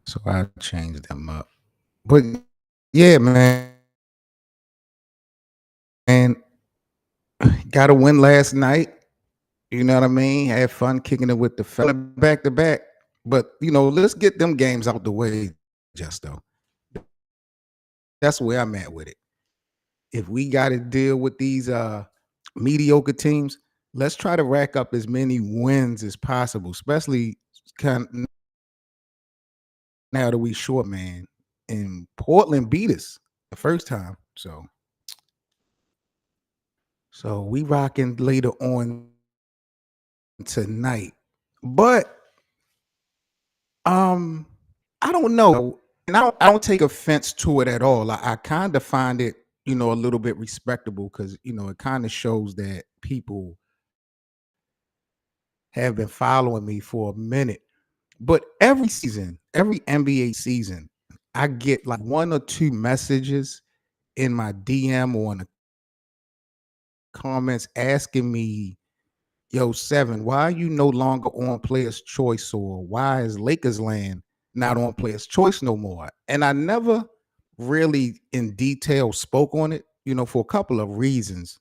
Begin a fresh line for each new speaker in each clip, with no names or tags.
So I changed them up. But yeah, man, got a win last night. You know what I mean? Had fun kicking it with the fella back to back. But let's get them games out the way, just though. That's where I'm at with it. If we got to deal with these mediocre teams, let's try to rack up as many wins as possible, especially kind of now that we short, man. And Portland beat us the first time. So we rocking later on tonight. But um I don't know. And I don't take offense to it at all. I kind of find it, a little bit respectable because, it kind of shows that people have been following me for a minute. But every season, every NBA season, I get like one or two messages in my DM or in the comments asking me, yo, Seven, why are you no longer on Player's Choice? Or why is Lakers Land not on Player's Choice no more? And I never really in detail spoke on it, for a couple of reasons.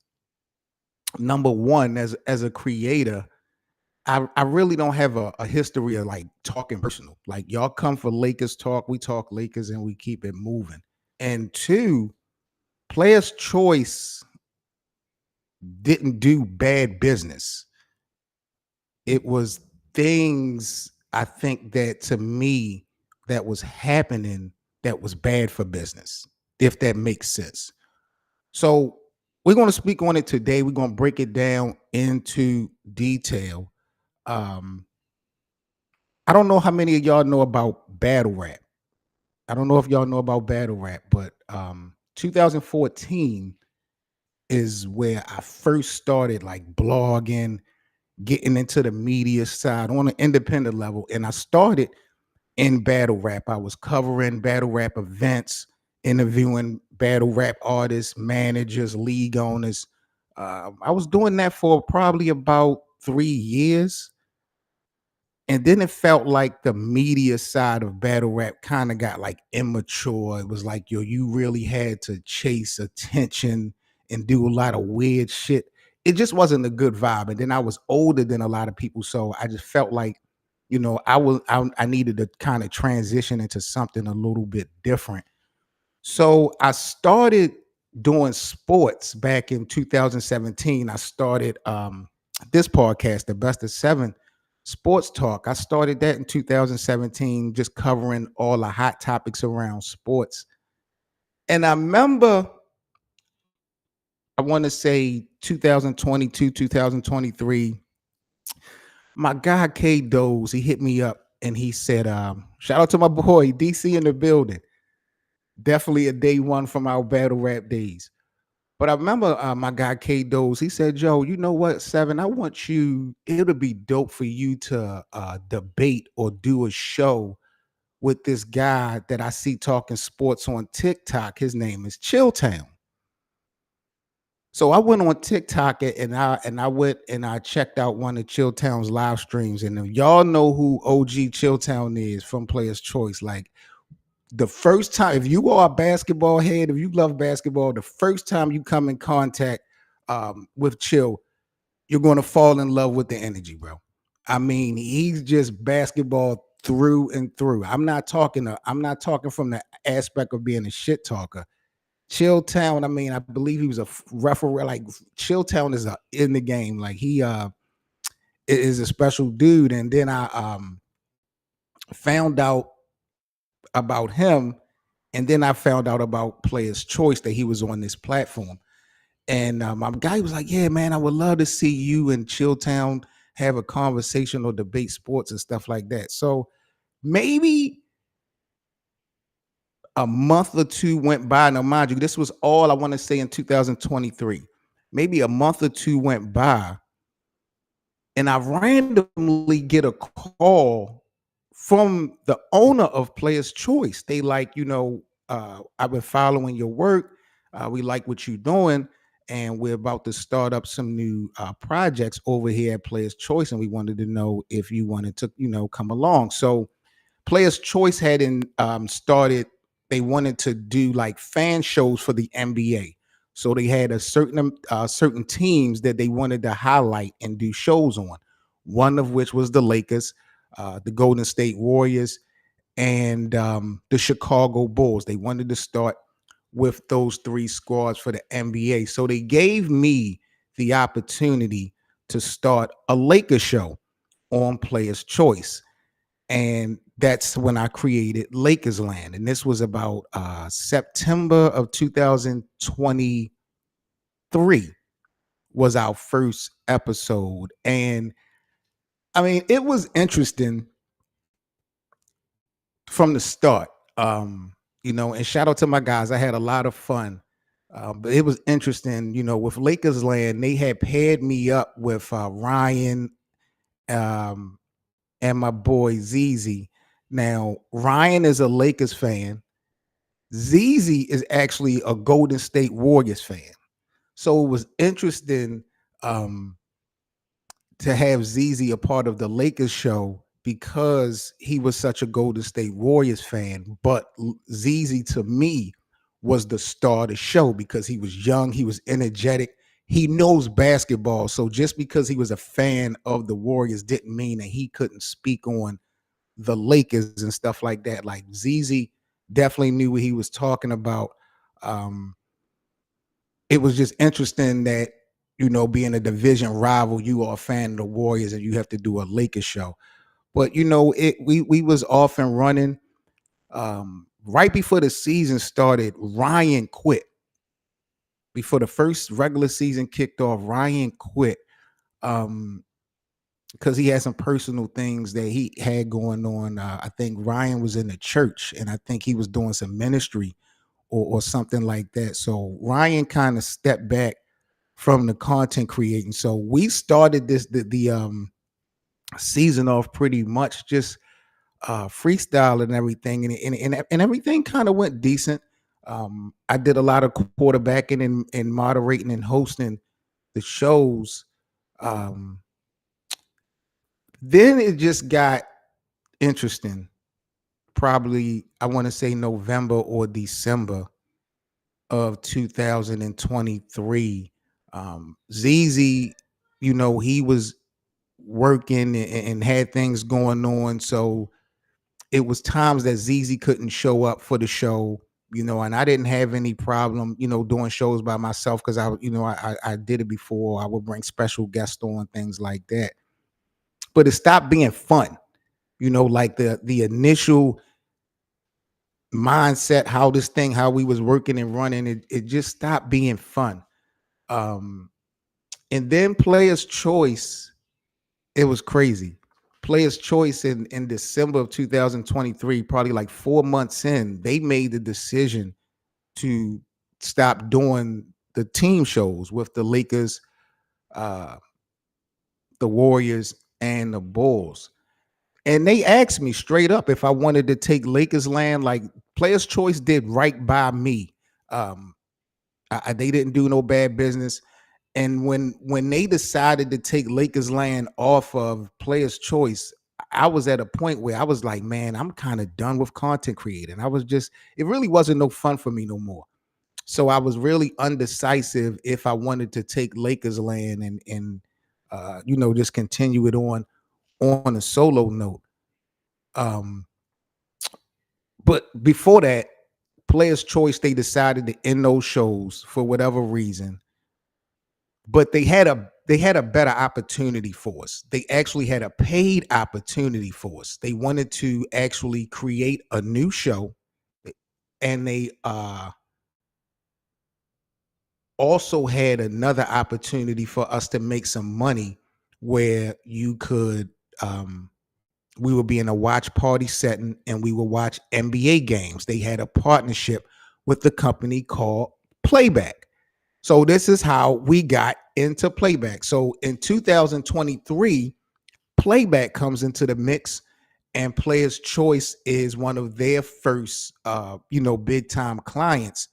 Number one, as a creator, I really don't have a history of like talking personal. Like y'all come for Lakers talk, we talk Lakers and we keep it moving. And two, Player's Choice didn't do bad business. It was things I think that to me that was happening that was bad for business, if that makes sense. So we're going to speak on it today. We're going to break it down into detail. Um, I don't know how many of y'all know about battle rap. I don't know if y'all know about battle rap, but 2014 is where I first started like blogging, getting into the media side on an independent level. And I started in battle rap. I was covering battle rap events, interviewing battle rap artists, managers, league owners. I was doing that for probably about 3 years. And then it felt like the media side of battle rap kind of got like immature. It was like, yo, you really had to chase attention and do a lot of weird shit. It just wasn't a good vibe. And then I was older than a lot of people. So I just felt like, I needed to kind of transition into something a little bit different. So I started doing sports back in 2017. I started this podcast, the Best of Seven Sports Talk. I started that in 2017, just covering all the hot topics around sports. And I remember, I want to say 2022, 2023, my guy K Doze, he hit me up and he said, shout out to my boy DC in the building. Definitely a day one from our battle rap days. But I remember my guy K Doze, he said, Joe, you know what, Seven, I want you, it'll be dope for you to debate or do a show with this guy that I see talking sports on TikTok. His name is Chilltown. So I went on TikTok and I went and I checked out one of Chilltown's live streams. And y'all know who OG Chilltown is from Player's Choice. Like the first time, if you are a basketball head, if you love basketball, the first time you come in contact with Chill, you're going to fall in love with the energy, bro. I mean, he's just basketball through and through. I'm not talking from the aspect of being a shit talker. Chilltown, I mean, I believe he was a referee. Like Chilltown is in the game. Like he is a special dude. And then I found out about him, and then I found out about Player's Choice that he was on this platform. And my guy was like, "Yeah, man, I would love to see you and Chilltown have a conversation or debate sports and stuff like that." So maybe a month or two went by. Now, mind you, this was all I want to say in 2023. Maybe a month or two went by, and I randomly get a call from the owner of Player's Choice. They like, I've been following your work. We like what you're doing, and we're about to start up some new projects over here at Player's Choice, and we wanted to know if you wanted to, come along. So Players Choice hadn't started. They wanted to do like fan shows for the NBA, so they had a certain teams that they wanted to highlight and do shows on. One of which was the Lakers, the Golden State Warriors, and the Chicago Bulls. They wanted to start with those three squads for the NBA. So they gave me the opportunity to start a Lakers show on Players Choice. And that's when I created Lakers Land. And this was about September of 2023 was our first episode. And I mean, it was interesting from the start. And shout out to my guys. I had a lot of fun. But it was interesting, with Lakers Land, they had paired me up with Ryan um, and my boy ZZ. Now, Ryan is a Lakers fan. ZZ is actually a Golden State Warriors fan. So it was interesting um, to have ZZ a part of the Lakers show because he was such a Golden State Warriors fan. But ZZ to me was the star of the show because he was young, he was energetic, he knows basketball. So just because he was a fan of the Warriors didn't mean that he couldn't speak on the Lakers and stuff like that. Like ZZ definitely knew what he was talking about. Um, it was just interesting that being a division rival, you are a fan of the Warriors and you have to do a Lakers show. But we was off and running. Right before the season started, Ryan quit. Before the first regular season kicked off, Ryan quit because he had some personal things that he had going on. I think Ryan was in the church, and I think he was doing some ministry or something like that. So Ryan kind of stepped back from the content creating. So we started the season off pretty much just freestyle and everything, and everything kind of went decent. I did a lot of quarterbacking and moderating and hosting the shows. Um, then it just got interesting. Probably, I want to say November or December of 2023. ZZ, he was working and had things going on. So it was times that ZZ couldn't show up for the show, and I didn't have any problem, doing shows by myself because I did it before. I would bring special guests on, things like that. But it stopped being fun, like the initial mindset, how we was working and running, it just stopped being fun. Um, and then Players Choice, it was crazy. Players Choice in December of 2023, probably like 4 months in, they made the decision to stop doing the team shows with the Lakers, uh, the Warriors, and the Bulls. And they asked me straight up if I wanted to take Lakers Land. Like Players Choice did right by me. Um, they didn't do no bad business. And when they decided to take Lakers Land off of Players Choice, I was at a point where I was like, man, I'm kind of done with content creating. It really wasn't no fun for me no more. So I was really undecisive if I wanted to take Lakers Land and just continue it on a solo note. Um, but before that, Players Choice, they decided to end those shows for whatever reason. But they had a better opportunity for us. They actually had a paid opportunity for us. They wanted to actually create a new show, and they also had another opportunity for us to make some money where you could we would be in a watch party setting and we would watch NBA games. They had a partnership with the company called Playback. So this is how we got into Playback. So in 2023, Playback comes into the mix, and Players Choice is one of their first big time clients.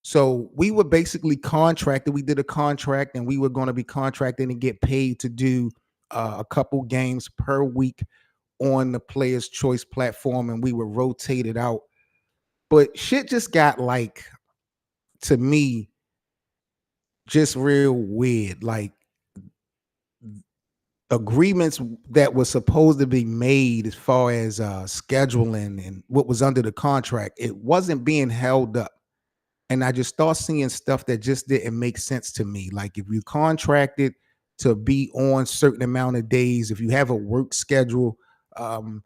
So we were basically contracted. We did a contract, and we were going to be contracted and get paid to do a couple games per week on the Players Choice platform, and we were rotated out. But shit just got like, to me, just real weird. Like agreements that were supposed to be made as far as scheduling and what was under the contract, it wasn't being held up. And I just start seeing stuff that just didn't make sense to me. Like if you contracted to be on certain amount of days, if you have a work schedule, um,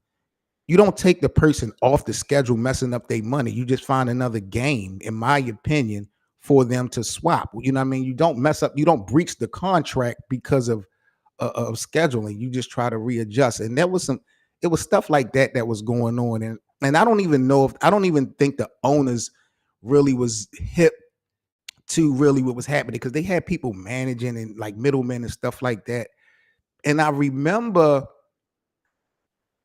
you don't take the person off the schedule messing up their money. You just find another game, in my opinion, for them to swap. You know what I mean? You don't mess up, you don't breach the contract because of scheduling. You just try to readjust. And there was some, it was stuff like that that was going on. And I don't even know if, I don't even think the owners really was hip to really what was happening, because they had people managing and like middlemen and stuff like that. And I remember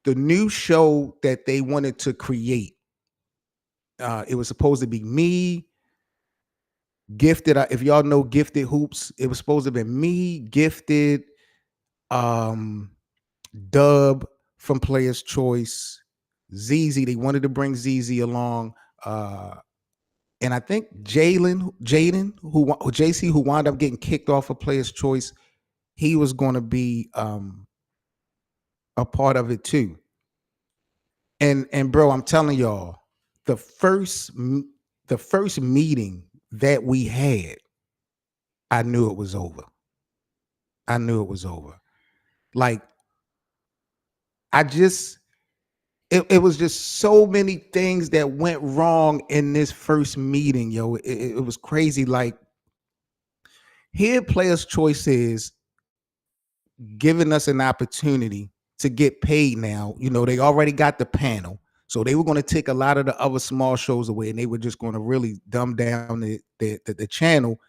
the new show that they wanted to create. It was supposed to be me, Gifted. If y'all know Gifted Hoops, it was supposed to have been me, Gifted, um, Dub from Players Choice, ZZ. They wanted to bring ZZ along. And I think JC, who wound up getting kicked off of Players Choice, he was going to be a part of it too. And bro, I'm telling y'all, the first meeting that we had, I knew it was over. I knew it was over. Like I just, it was just so many things that went wrong in this first meeting, yo. It was crazy. Like here, Players Choice is giving us an opportunity to get paid now. You know, they already got the panel. So they were going to take a lot of the other small shows away, and they were just going to really dumb down the channel,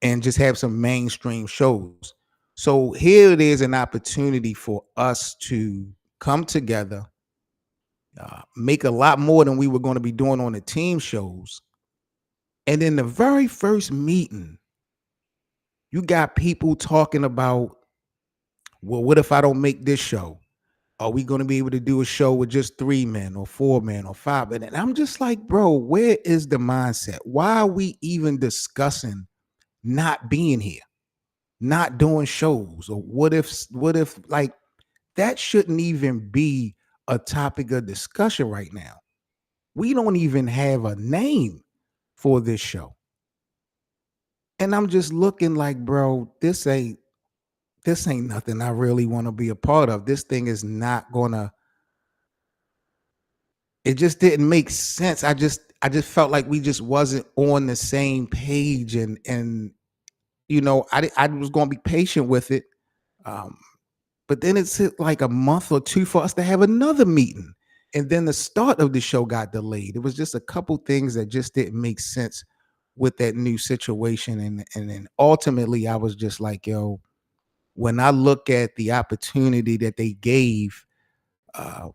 and just have some mainstream shows. So here it is, an opportunity for us to come together, make a lot more than we were going to be doing on the team shows. And in the very first meeting, you got people talking about, well, what if I don't make this show? Are we going to be able to do a show with just 3 men or 4 men or 5 men? And I'm just like, bro, where is the mindset? Why are we even discussing not being here, not doing shows? Or what if like that shouldn't even be a topic of discussion right now? We don't even have a name for this show. And I'm just looking like, bro, this ain't nothing I really want to be a part of. This thing is not gonna, it just didn't make sense. I just felt like we just wasn't on the same page. And I was gonna be patient with it. Um, but then it took like a month or two for us to have another meeting. And then the start of the show got delayed. It was just a couple things that just didn't make sense with that new situation. And then ultimately I was just like, yo, when I look at the opportunity that they gave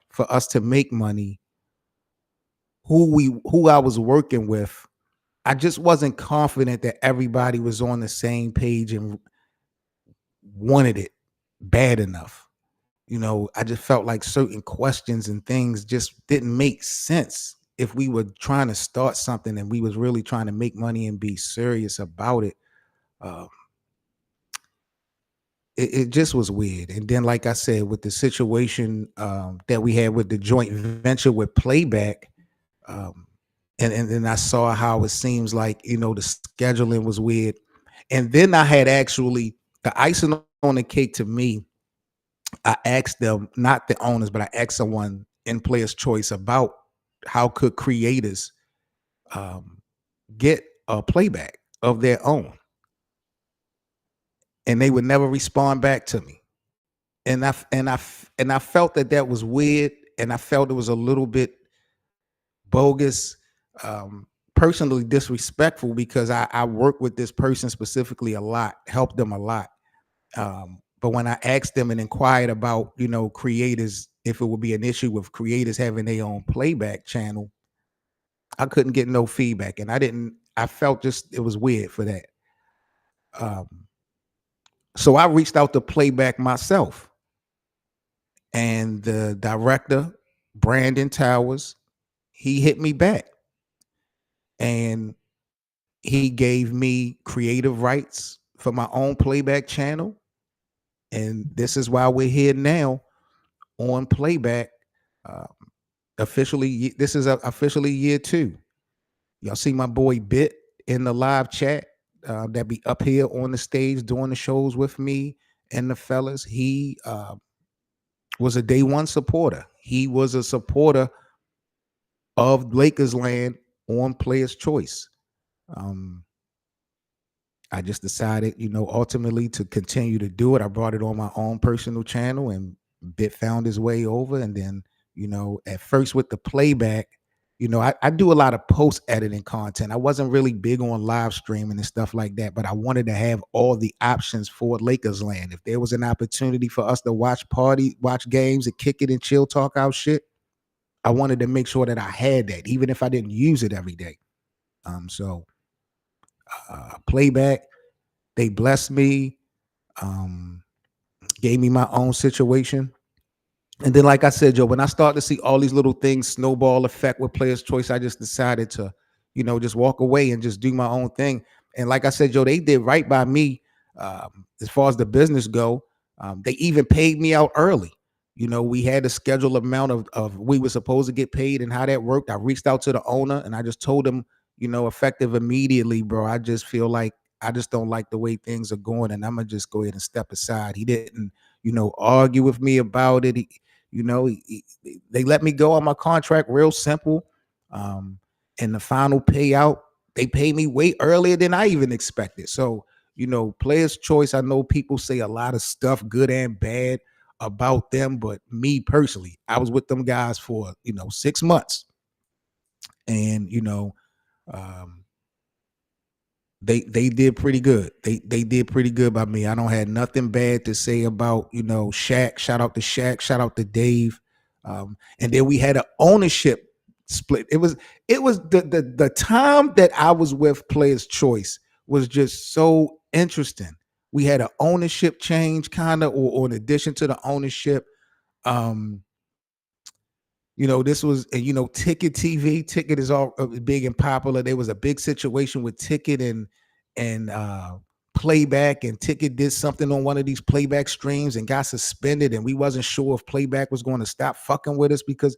for us to make money, who I was working with, I just wasn't confident that everybody was on the same page and wanted it bad enough. I just felt like certain questions and things just didn't make sense if we were trying to start something and we was really trying to make money and be serious about it. Uh, it just was weird. And then, like I said, with the situation that we had with the joint venture with Playback, um, and then I saw how it seems like the scheduling was weird. And then I had actually the icing on the cake to me. I asked them, not the owners, but I asked someone in Players Choice about how could creators um, get a playback of their own, and they would never respond back to me. And I felt that was weird, and I felt it was a little bit bogus, personally disrespectful, because I work with this person specifically a lot, helped them a lot. But when I asked them and inquired about, creators, if it would be an issue with creators having their own playback channel, I couldn't get no feedback. And I felt just it was weird for that. Um, so I reached out to Playback myself. And the director, Brandon Towers, he hit me back and he gave me creative rights for my own playback channel. And this is why we're here now on Playback. Uh, this is officially year 2. Y'all see my boy Bit in the live chat that be up here on the stage doing the shows with me and the fellas. He was a day one supporter. He was a supporter of Lakers land on Players Choice. Um, I just decided, ultimately to continue to do it. I brought it on my own personal channel and Bit found his way over. And then, at first with the playback, I do a lot of post editing content. I wasn't really big on live streaming and stuff like that, but I wanted to have all the options for Lakers land. If there was an opportunity for us to watch games and kick it and chill, talk out shit, I wanted to make sure that I had that, even if I didn't use it every day. So playback, they blessed me, um, gave me my own situation. And then, like I said, Joe, when I start to see all these little things snowball effect with Players Choice, I just decided to, just walk away and just do my own thing. And like I said, Joe, they did right by me as far as the business go. They even paid me out early. We had a scheduled amount of we were supposed to get paid and how that worked. I reached out to the owner and I just told him, effective immediately, bro. I just feel like I just don't like the way things are going, and I'm gonna just go ahead and step aside. He didn't, argue with me about it. They let me go on my contract real simple. Um, and the final payout, they paid me way earlier than I even expected. So, Players Choice, I know people say a lot of stuff, good and bad, about them, but me personally, I was with them guys for 6 months, and um, they did pretty good. They did pretty good by me. I don't have nothing bad to say about Shaq. Shout out to Shaq. Shout out to Dave. And then we had an ownership split. It was the time that I was with Players Choice was just so interesting. We had an ownership change, kind of, or in addition to the ownership. Um, this was, Ticket TV. Ticket is all big and popular. There was a big situation with Ticket and Playback, and Ticket did something on one of these Playback streams and got suspended, and we wasn't sure if Playback was going to stop fucking with us because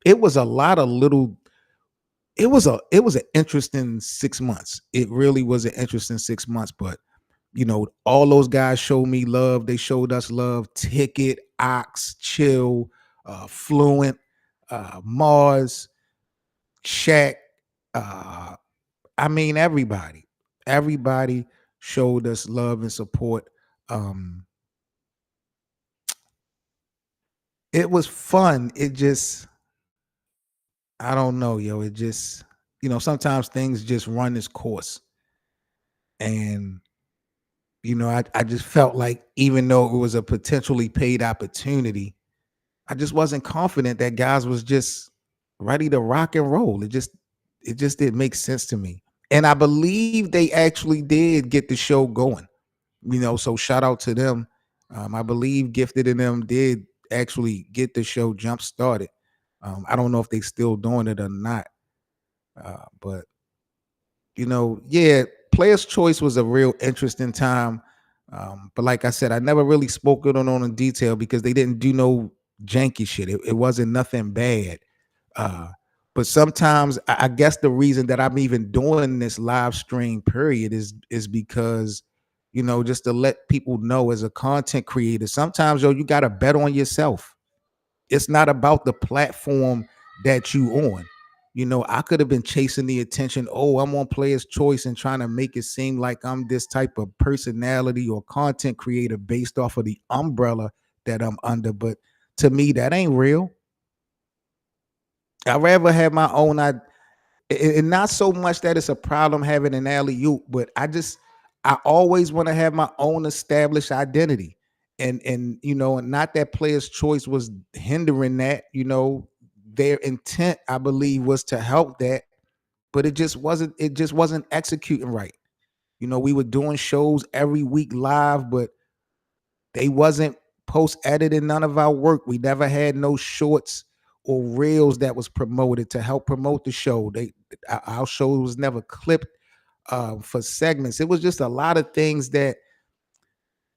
it was a lot of little. It was an interesting 6 months. It really was an interesting 6 months, but all those guys showed me love. They showed us love. Ticket, Ox, Chill, Fluent, Mars, Shaq. Uh, I mean, everybody showed us love and support. Um, it was fun. It just, I don't know, yo. It just, sometimes things just run its course. And, I just felt like even though it was a potentially paid opportunity, I just wasn't confident that guys was just ready to rock and roll. It just didn't make sense to me. And I believe they actually did get the show going. So shout out to them. I believe Gifted and them did actually get the show jump started. I don't know if they still doing it or not. But yeah, Players Choice was a real interesting time. But like I said, I never really spoke it on in detail because they didn't do no janky shit. It wasn't nothing bad. Uh, but sometimes I guess the reason that I'm even doing this live stream period is because just to let people know as a content creator, sometimes you gotta bet on yourself. It's not about the platform that you on. I could have been chasing the attention. Oh, I'm on Players Choice and trying to make it seem like I'm this type of personality or content creator based off of the umbrella that I'm under. But to me, that ain't real. I'd rather have my own. And not so much that it's a problem having an alley oop, but I always want to have my own established identity. And and not that Players Choice was hindering that. Their intent, I believe, was to help that, but it just wasn't executing right. We were doing shows every week live, but they wasn't post editing none of our work. We never had no shorts or reels that was promoted to help promote the show. Our show was never clipped for segments. It was just a lot of things that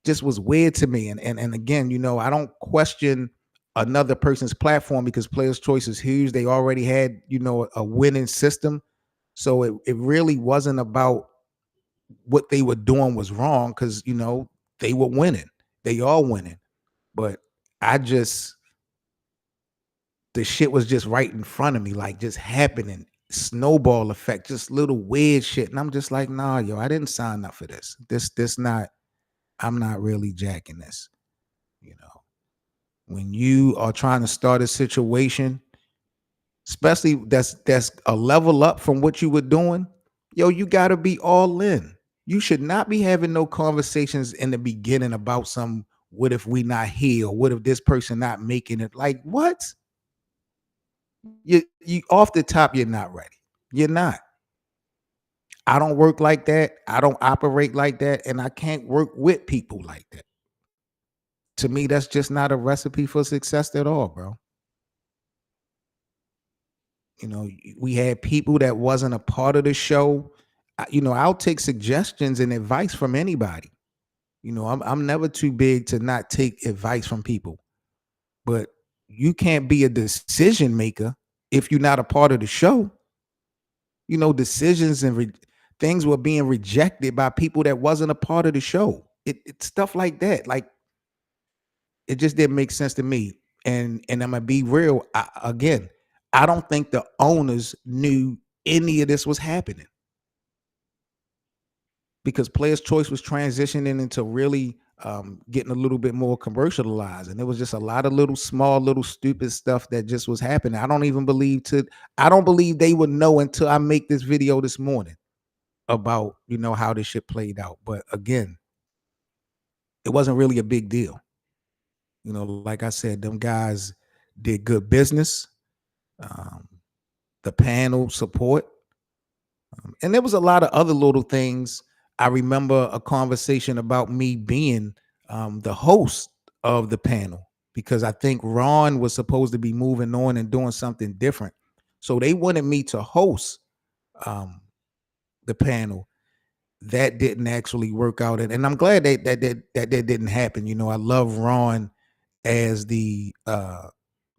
just was weird to me. And again, I don't question another person's platform because Players Choice is huge. They already had, a winning system. So it really wasn't about what they were doing was wrong because, they were winning. They all winning. But I just the shit was just right in front of me, like just happening, snowball effect, just little weird shit. And I'm just like, nah, yo, I didn't sign up for this. This not, I'm not really jacking this, you know. When you are trying to start a situation, especially that's a level up from what you were doing, yo, you gotta be all in. You should not be having no conversations in the beginning about some what if we not here, or what if this person not making it. Like, what? You off the top, you're not ready. You're not. I don't work like that. I don't operate like that, and I can't work with people like that. To me, that's just not a recipe for success at all, bro. We had people that wasn't a part of the show. I'll take suggestions and advice from anybody. I'm never too big to not take advice from people. But you can't be a decision maker if you're not a part of the show. Decisions and things were being rejected by people that wasn't a part of the show. It's stuff like that. Like, it just didn't make sense to me. And I'm gonna be real. Again, I don't think the owners knew any of this was happening because Players Choice was transitioning into really getting a little bit more commercialized, and there was just a lot of little small, little stupid stuff that just was happening. I don't believe they would know until I make this video this morning about how this shit played out. But again, it wasn't really a big deal. Like I said, them guys did good business. Um, the panel support, and there was a lot of other little things. I remember a conversation about me being the host of the panel because I think Ron was supposed to be moving on and doing something different. So they wanted me to host um, the panel. That didn't actually work out, and I'm glad that didn't happen. I love Ron as the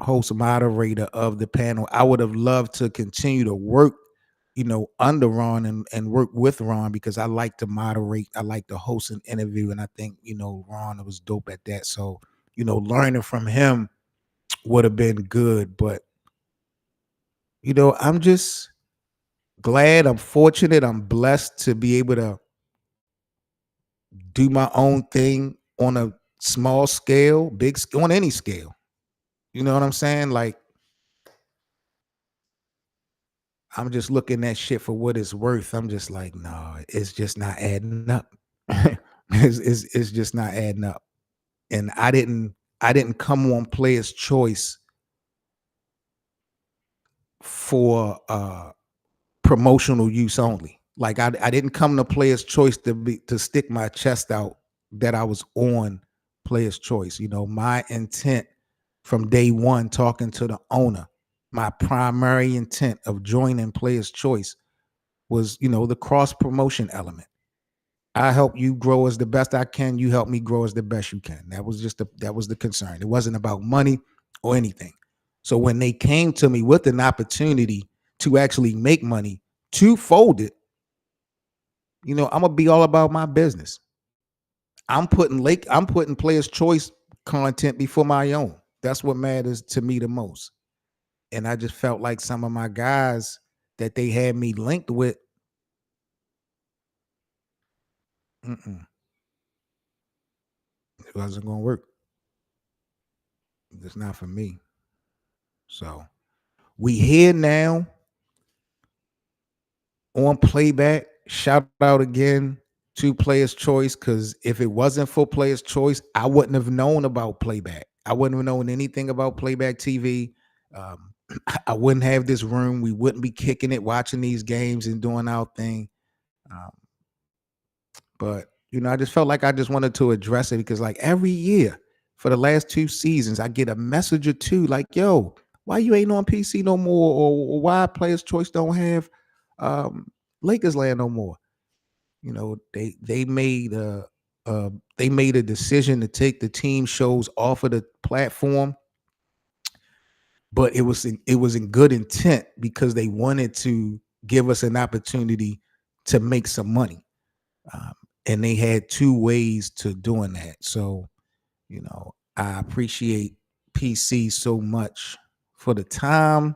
host moderator of the panel. I would have loved to continue to work, under Ron and work with Ron because I like to moderate. I like to host an interview, and I think Ron was dope at that. So learning from him would have been good. But I'm just glad. I'm fortunate. I'm blessed to be able to do my own thing on a small scale, on any scale. You know what I'm saying? Like, I'm just looking at shit for what it's worth. I'm just like, no, it's just not adding up. It's just not adding up. And I didn't come on Player's Choice for promotional use only. Like, I didn't come to Player's Choice to stick my chest out that I was on Player's Choice. My intent from day one, talking to the owner, my primary intent of joining Player's Choice was, the cross promotion element. I help you grow as the best I can. You help me grow as the best you can. That was the concern. It wasn't about money or anything. So when they came to me with an opportunity to actually make money, to fold it, I'm gonna be all about my business. I'm putting Players Choice content before my own. That's what matters to me the most. And I just felt like some of my guys that they had me linked with, it wasn't gonna work. It's not for me. So we here now on Playback. Shout out again to Players Choice, because if it wasn't for Players Choice, I wouldn't have known about Playback. I wouldn't have known anything about Playback TV. Um, I wouldn't have this room. We wouldn't be kicking it, watching these games and doing our thing. Um, but I just felt like I just wanted to address it because, like, every year for the last 2 seasons, I get a message or two like, "Yo, why you ain't on PC no more?" Or "Why Players Choice don't have um, Lakers Land no more?" Uh, they made a decision to take the team shows off of the platform, but it was in good intent because they wanted to give us an opportunity to make some money. Um, and they had two ways to doing that. So, I appreciate PC so much for the time,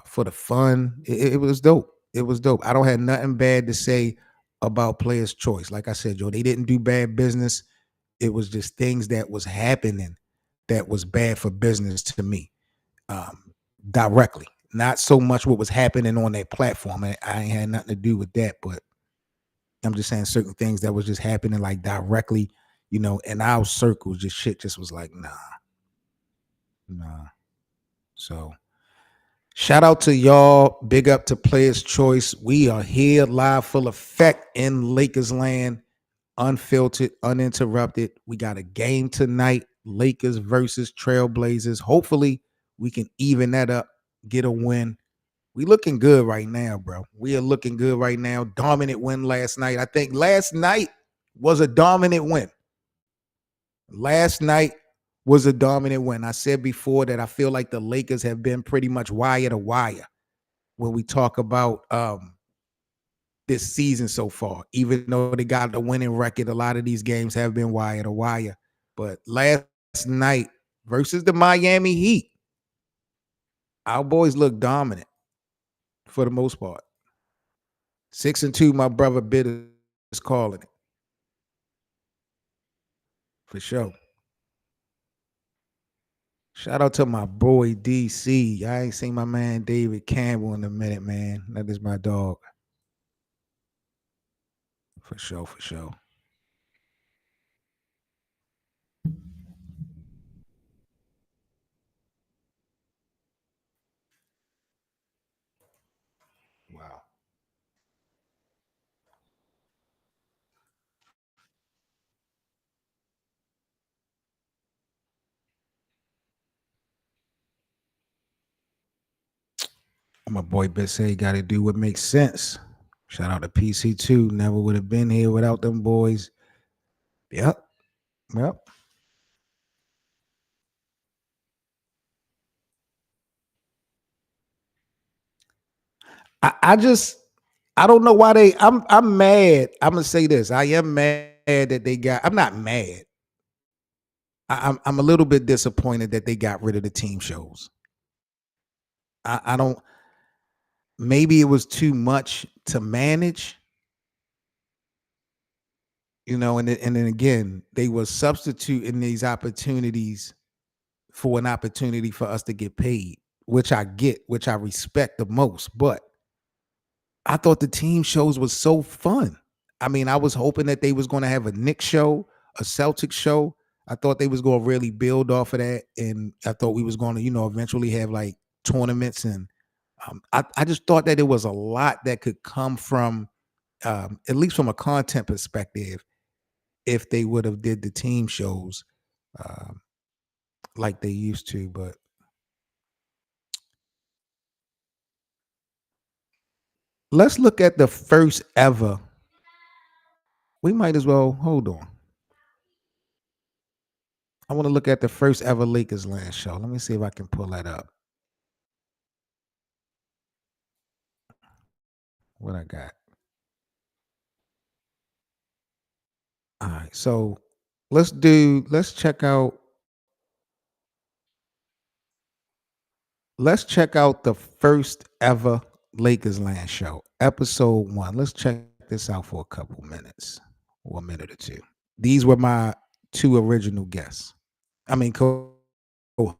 for the fun. It was dope. It was dope. I don't have nothing bad to say about Players Choice. Like I said, Joe, they didn't do bad business. It was just things that was happening that was bad for business to me, um, directly. Not so much what was happening on that platform. I ain't had nothing to do with that, but I'm just saying certain things that was just happening like directly, in our circles, just shit just was like, nah, nah. So shout out to y'all. Big up to Players Choice. We are here live full effect in Lakers land, unfiltered, uninterrupted. We got a game tonight, Lakers versus Trailblazers. Hopefully we can even that up, get a win. We looking good right now, bro. We are looking good right now. Dominant win last night. I think last night was a dominant win. Last night was a dominant win. I said before that I feel like the Lakers have been pretty much wire to wire when we talk about this season so far. Even though they got the winning record, a lot of these games have been wire to wire. But last night versus the Miami Heat, our boys look dominant for the most part. 6-2, my brother Bit is calling it for sure. Shout out to my boy DC. I ain't seen my man David Campbell in a minute, man. That is my dog. For sure, for sure. Wow. My boy Bit say got to do what makes sense. Shout out to PC2. Never would have been here without them boys. Yep. Yep. I just I don't know why I'm mad. I'm gonna say this. I am mad that they got I'm not mad. I'm a little bit disappointed that they got rid of the team shows. I don't maybe it was too much to manage, and then again, they were substituting these opportunities for an opportunity for us to get paid, which I get, which I respect the most. But I thought the team shows was so fun. I mean, I was hoping that they was going to have a Knicks show, a Celtics show. I thought they was going to really build off of that, and I thought we was going to, eventually have like tournaments. And I just thought that it was a lot that could come from, at least from a content perspective, if they would have did the team shows um, like they used to. But let's look at the first ever. We might as well hold on. I want to look at the first ever Lakers land show. Let me see if I can pull that up. What I got. All right. So let's check out the first ever Lakers land show, episode 1. Let's check this out for a couple minutes or a minute or two. These were my two original guests. I mean, co-hosts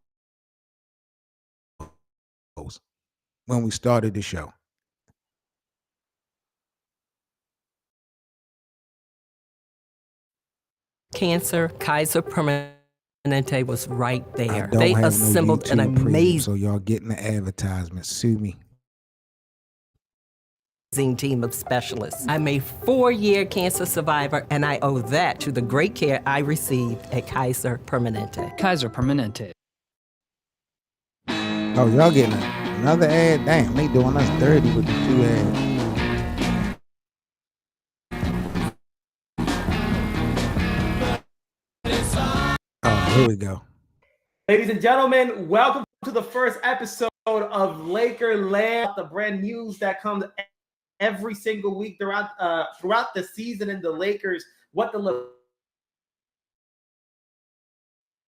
when we started the show.
Cancer, Kaiser Permanente was right
I
there.
don't
They
have no
assembled an
YouTube premium,
amazing
so y'all getting the advertisement. Sue me.
team of specialists. I'm a 4-year cancer survivor, and I owe that to the great care I received at Kaiser Permanente.
Kaiser Permanente.
Oh, y'all getting another ad? Damn, they doing us dirty with the 2 ads. Oh, here we go.
Ladies and gentlemen, welcome to the first episode of Laker Land, the brand news that comes every single week throughout the season in the Lakers. What the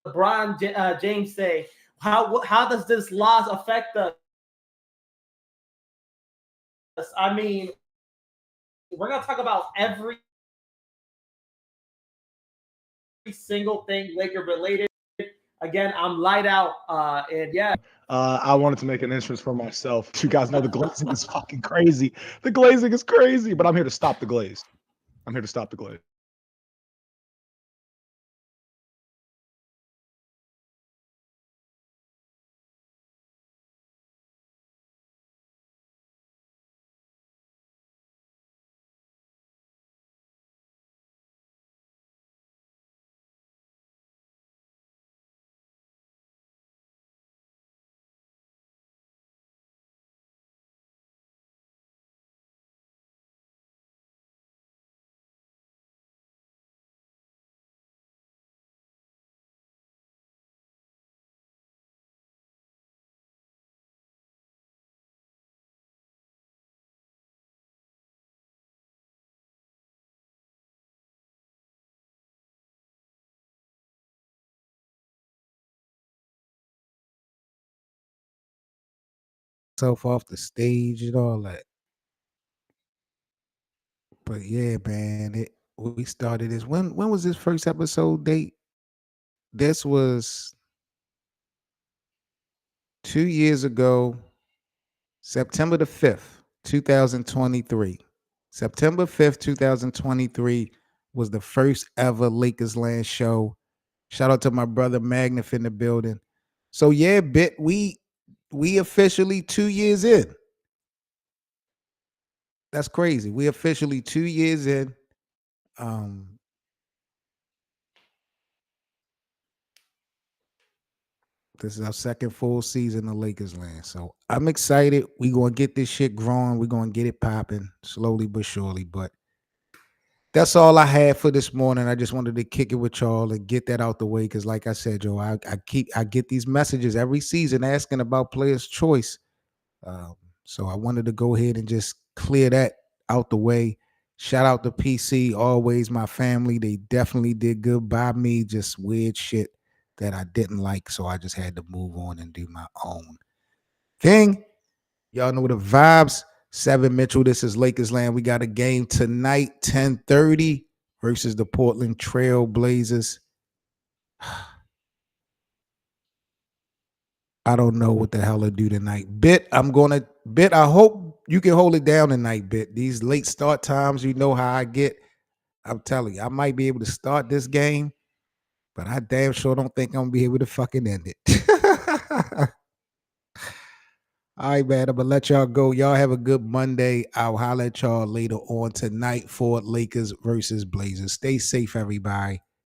LeBron James say? How does this loss affect us? I mean, we're gonna talk about every single thing Laker related. Again, I'm light out, and yeah.
I wanted to make an entrance for myself. You guys know the glazing is fucking crazy. The glazing is crazy, but I'm here to stop the glaze. I'm here to stop the glaze.
Self off the stage and all that. But yeah, man, we started this. When was this first episode date? This was 2 years ago, September the 5th, 2023. September 5th, 2023 was the first ever Lakers Land show. Shout out to my brother Magnif in the building. So yeah, we officially 2 years in. That's crazy. We officially 2 years in. This is our second full season of Lakers Land. So I'm excited. We're going to get this shit growing. We're going to get it popping slowly but surely. But that's all I had for this morning. I just wanted to kick it with y'all and get that out the way. Because like I said, Joe, I get these messages every season asking about players' choice. So I wanted to go ahead and just clear that out the way. Shout out to PC, always my family. They definitely did good by me. Just weird shit that I didn't like, so I just had to move on and do my own thing. Y'all know the vibes. 7 Mitchell, this is Lakers Land. We got a game tonight, 10:30 versus the Portland Trail Blazers. I don't know what the hell to do tonight. Bit, I hope you can hold it down tonight, Bit. These late start times, you know how I get. I'm telling you, I might be able to start this game, but I damn sure don't think I'm gonna be able to fucking end it. All right, man. I'm gonna let y'all go. Y'all have a good Monday. I'll holler at y'all later on tonight for Lakers versus Blazers. Stay safe, everybody.